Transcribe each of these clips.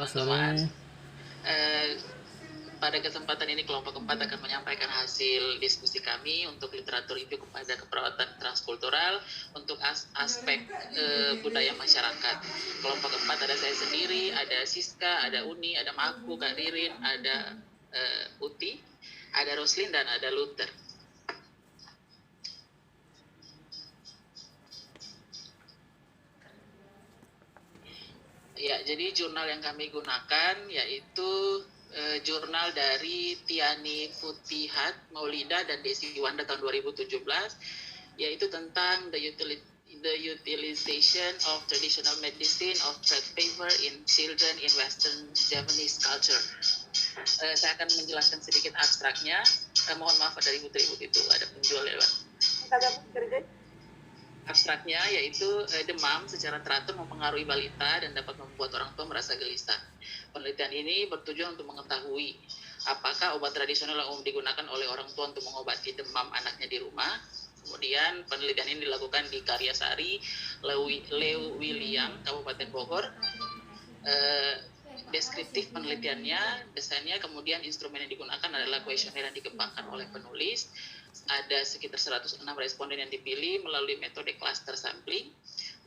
Halo, Bang sore. Thomas. Eh, Pada kesempatan ini kelompok keempat akan menyampaikan hasil diskusi kami untuk literatur review kepada keperawatan transkultural untuk aspek budaya masyarakat. Kelompok keempat ada saya sendiri, ada Siska, ada Uni, ada Maku, Kak Ririn, ada Uti, ada Roslin, dan ada Luther. Ya, jadi jurnal yang kami gunakan yaitu jurnal dari Tiani Putihat, Maulida, dan Desi Wanda tahun 2017, yaitu tentang the utilization of traditional medicine of thread paper in children in Western Japanese culture. Saya akan menjelaskan sedikit abstraknya. Mohon maaf ada ribut-ribut itu, ada penjual lewat. Abstraknya yaitu demam secara teratur mempengaruhi balita dan dapat membuat orang tua merasa gelisah. Penelitian ini bertujuan untuk mengetahui apakah obat tradisional yang umum digunakan oleh orang tua untuk mengobati demam anaknya di rumah. Kemudian penelitian ini dilakukan di Karyasari, Leuwiliang, Kabupaten Bogor. Deskriptif penelitiannya, desainnya, kemudian instrumen yang digunakan adalah kuesioner yang dikembangkan oleh penulis. Ada sekitar 106 responden yang dipilih melalui metode cluster sampling,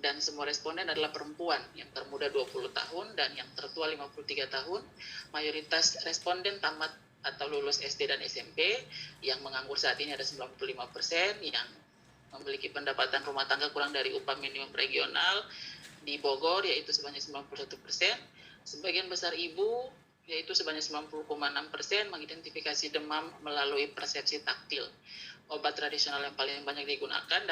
dan semua responden adalah perempuan, yang termuda 20 tahun dan yang tertua 53 tahun. Mayoritas responden tamat atau lulus SD dan SMP, yang menganggur saat ini ada 95%, yang memiliki pendapatan rumah tangga kurang dari upah minimum regional di Bogor yaitu sebanyak 91%. Sebagian besar ibu yaitu sebanyak 90,6% mengidentifikasi demam melalui persepsi taktil. Obat tradisional yang paling banyak digunakan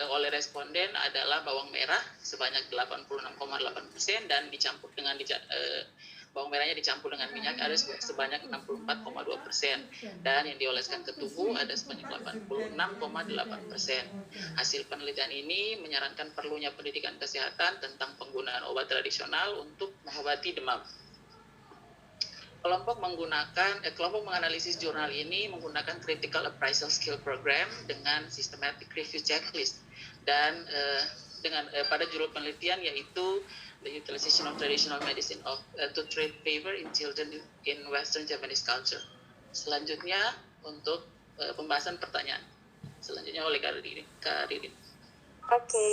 oleh responden adalah bawang merah sebanyak 86,8% dan dicampur dengan bawang merahnya dicampur dengan minyak ada sebanyak 64,2%, dan yang dioleskan ke tubuh ada sebanyak 86,8%. Hasil penelitian ini menyarankan perlunya pendidikan kesehatan tentang penggunaan obat tradisional untuk mengobati demam. Kelompok menganalisis jurnal ini menggunakan Critical Appraisal Skill Program dengan Systematic Review Checklist, dan pada judul penelitian yaitu The Utilization of Traditional Medicine to Treat Fever in Children in Western Japanese Culture. Selanjutnya untuk pembahasan pertanyaan. Selanjutnya oleh Kak Ririn. Oke,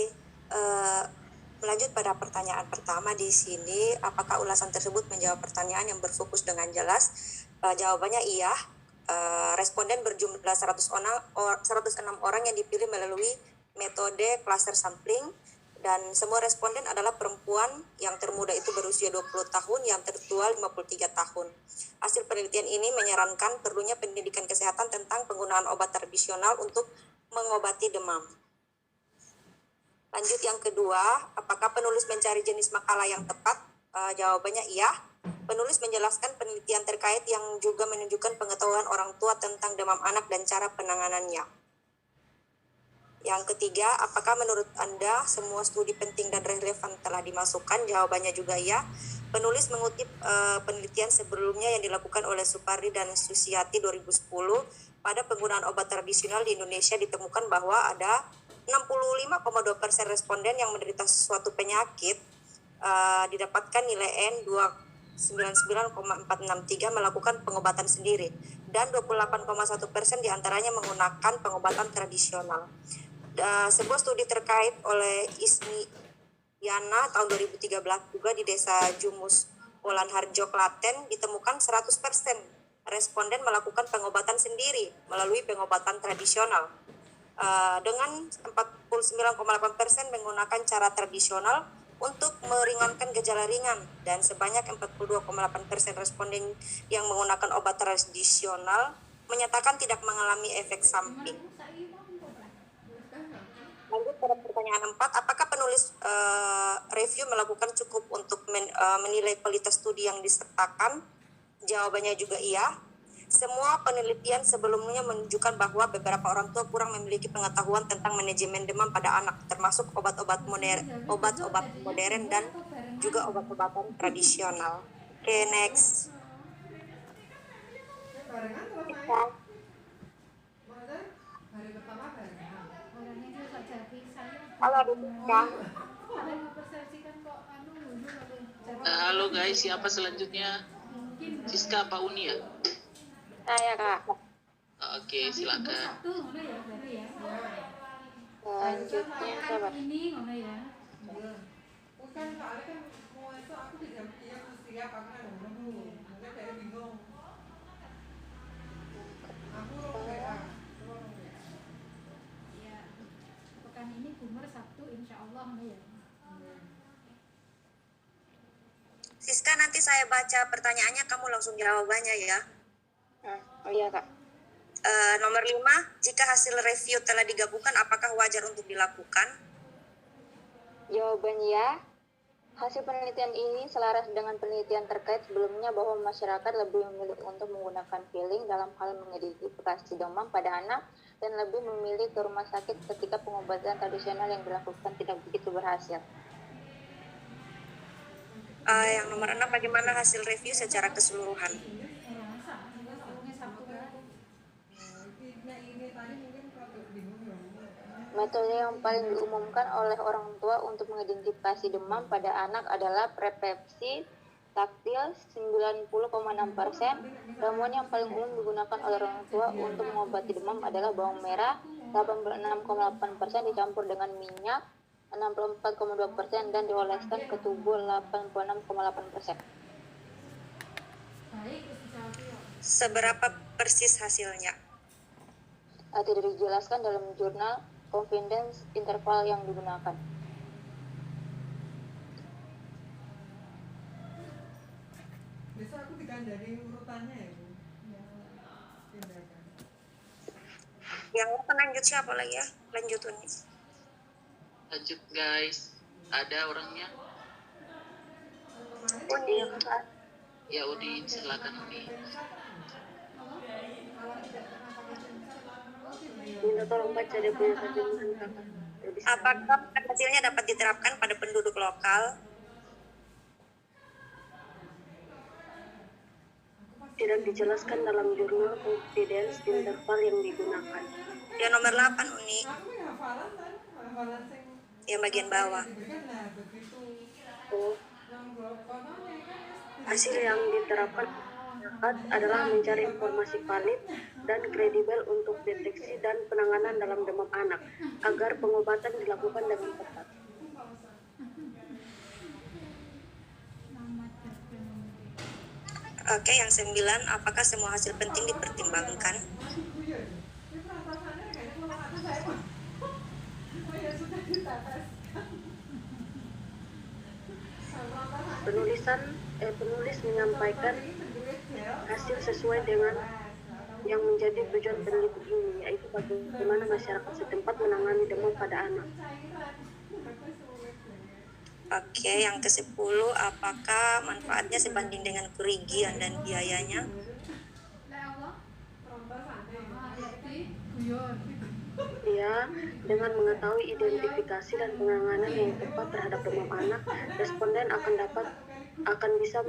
melanjut pada pertanyaan pertama di sini, apakah ulasan tersebut menjawab pertanyaan yang berfokus dengan jelas? Jawabannya iya. Responden berjumlah 106 orang yang dipilih melalui metode cluster sampling, dan semua responden adalah perempuan, yang termuda itu berusia 20 tahun, yang tertua 53 tahun. Hasil penelitian ini menyarankan perlunya pendidikan kesehatan tentang penggunaan obat tradisional untuk mengobati demam. Lanjut yang kedua, apakah penulis mencari jenis makalah yang tepat? Jawabannya iya. Penulis menjelaskan penelitian terkait yang juga menunjukkan pengetahuan orang tua tentang demam anak dan cara penanganannya. Yang ketiga, apakah menurut Anda semua studi penting dan relevan telah dimasukkan? Jawabannya juga iya. Penulis mengutip penelitian sebelumnya yang dilakukan oleh Supardi dan Susiati 2010. Pada penggunaan obat tradisional di Indonesia ditemukan bahwa ada 65,2% responden yang menderita suatu penyakit didapatkan nilai N 299,463 melakukan pengobatan sendiri, dan 28,1% diantaranya menggunakan pengobatan tradisional. Sebuah studi terkait oleh Ismi Yana tahun 2013 juga di desa Jumus, Polan Harjo, Klaten, ditemukan 100% responden melakukan pengobatan sendiri melalui pengobatan tradisional. Dengan 49,8% menggunakan cara tradisional untuk meringankan gejala ringan, dan sebanyak 42,8% responden yang menggunakan obat tradisional menyatakan tidak mengalami efek samping. Lanjut pada pertanyaan 4, apakah penulis review melakukan cukup untuk menilai kualitas studi yang disertakan? Jawabannya juga iya. Semua penelitian sebelumnya menunjukkan bahwa beberapa orang tua kurang memiliki pengetahuan tentang manajemen demam pada anak, termasuk obat-obat modern dan juga obat-obatan tradisional. Oke, next. Halo, Dika. Halo guys, siapa selanjutnya? Siska apa Uni ya? Saya Kak. Oke, silakan. Selanjutnya sabar. Pekan ini Kumur Sabtu insya Allah ya. Siska, nanti saya baca pertanyaannya, kamu langsung jawabannya ya. Oh iya Kak. Nomor 5, jika hasil review telah digabungkan, apakah wajar untuk dilakukan? Jawaban ya. Hasil penelitian ini selaras dengan penelitian terkait sebelumnya bahwa masyarakat lebih memilih untuk menggunakan feeling dalam hal mengidentifikasi demam pada anak dan lebih memilih ke rumah sakit ketika pengobatan tradisional yang dilakukan tidak begitu berhasil. Yang nomor 6, bagaimana hasil review secara keseluruhan? Metode yang paling diumumkan oleh orang tua untuk mengidentifikasi demam pada anak adalah persepsi taktil 90,6%. Ramuan yang paling umum digunakan oleh orang tua untuk mengobati demam adalah bawang merah 86,8% dicampur dengan minyak 64,2% dan dioleskan ke tubuh 86,8%. Seberapa persis hasilnya? Tidak dijelaskan dalam jurnal confidence interval yang digunakan. Besok aku digandari urutannya ya, Bu. Tindakan. Yang lanjut siapa lagi ya? Lanjut Uni. Lanjut guys. Ada orangnya? Uni. Ya Udin, silakan Uni. Minta tolong baca dia punya terjemahan kakak. Apakah hasilnya dapat diterapkan pada penduduk lokal? Tidak dijelaskan dalam jurnal confidence interval yang digunakan. Yang nomor 8 Uni, Aku ya hafalan kan, hafalan sing yang bagian bawah. diberikan lah begitu. Oh, Yang berapa kan hasil yang diterapkan masyarakat adalah mencari informasi valid dan kredibel untuk deteksi dan penanganan dalam demam anak agar pengobatan dilakukan dengan tepat. Oke, yang 9, apakah semua hasil penting dipertimbangkan? Penulis menyampaikan hasil sesuai dengan yang menjadi tujuan peneliti ini, yaitu bagaimana masyarakat setempat menangani demam pada anak. Oke, yang ke-10, apakah manfaatnya sebanding dengan kerugian dan biayanya? Ya, dengan mengetahui identifikasi dan penanganan yang tepat terhadap demam anak, responden akan bisa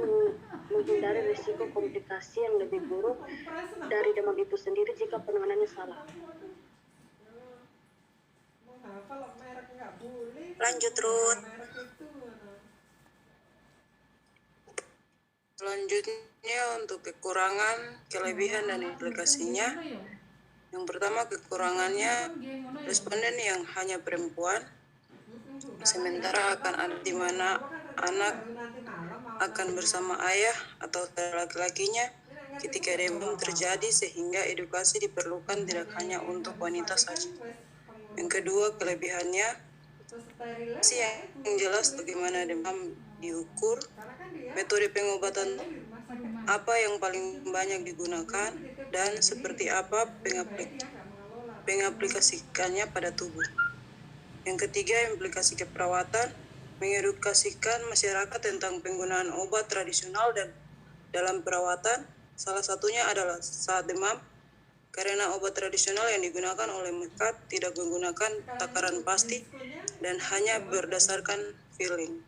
menghindari risiko komplikasi yang lebih buruk dari demam itu sendiri jika penanganannya salah. Lanjut, Ruth. Selanjutnya untuk kekurangan, kelebihan dan implikasinya. Yang pertama, kekurangannya responden yang hanya perempuan, sementara akan ada di mana anak akan bersama ayah atau laki-lakinya ketika demam terjadi, sehingga edukasi diperlukan tidak hanya untuk wanita saja. Yang kedua, kelebihannya yang jelas bagaimana demam diukur, metode pengobatan apa yang paling banyak digunakan, dan seperti apa pengaplikasikannya pada tubuh. Yang ketiga, implikasi keperawatan, mengedukasikan masyarakat tentang penggunaan obat tradisional dan dalam perawatan. Salah satunya adalah saat demam, karena obat tradisional yang digunakan oleh mereka tidak menggunakan takaran pasti dan hanya berdasarkan feeling.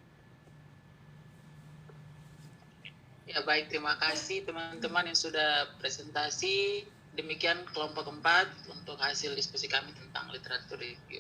Ya baik, terima kasih teman-teman yang sudah presentasi. Demikian kelompok 4 untuk hasil diskusi kami tentang literatur review.